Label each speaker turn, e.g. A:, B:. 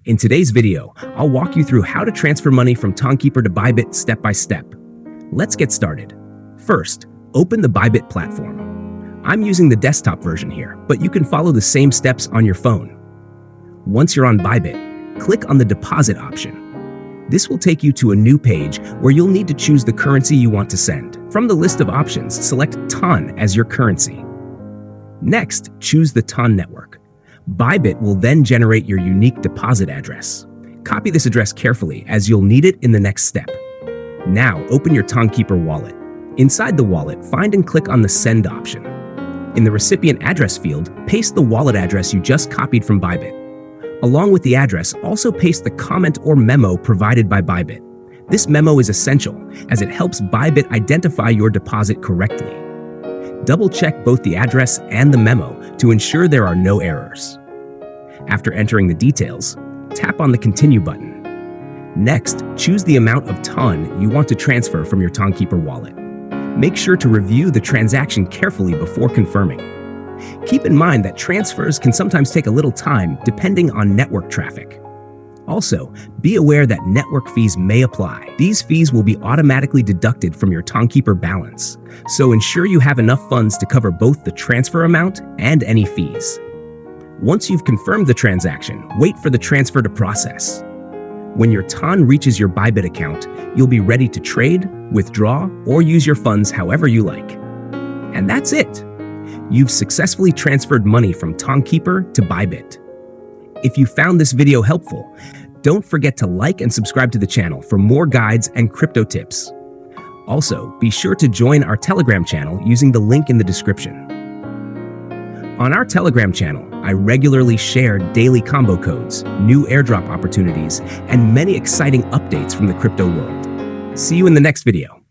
A: In today's video, I'll walk you through how to transfer money from Tonkeeper to Bybit step by step. Let's get started. First, open the Bybit platform. I'm using the desktop version here, but you can follow the same steps on your phone. Once you're on Bybit, click on the deposit option. This will take you to a new page where you'll need to choose the currency you want to send. From the list of options, select TON as your currency. Next, choose the TON network. Bybit will then generate your unique deposit address. Copy this address carefully as you'll need it in the next step. Now, open your Tonkeeper wallet. Inside the wallet, find and click on the Send option. In the recipient address field, paste the wallet address you just copied from Bybit. Along with the address, also paste the comment or memo provided by Bybit. This memo is essential as it helps Bybit identify your deposit correctly. Double-check both the address and the memo to ensure there are no errors. After entering the details, tap on the Continue button. Next, choose the amount of TON you want to transfer from your Tonkeeper wallet. Make sure to review the transaction carefully before confirming. Keep in mind that transfers can sometimes take a little time depending on network traffic. Also, be aware that network fees may apply. These fees will be automatically deducted from your Tonkeeper balance, so ensure you have enough funds to cover both the transfer amount and any fees. Once you've confirmed the transaction, wait for the transfer to process. When your TON reaches your Bybit account, you'll be ready to trade, withdraw, or use your funds however you like. And that's it! You've successfully transferred money from Tonkeeper to Bybit. If you found this video helpful, don't forget to like and subscribe to the channel for more guides and crypto tips. Also, be sure to join our Telegram channel using the link in the description. On our Telegram channel, I regularly share daily combo codes, new airdrop opportunities, and many exciting updates from the crypto world. See you in the next video.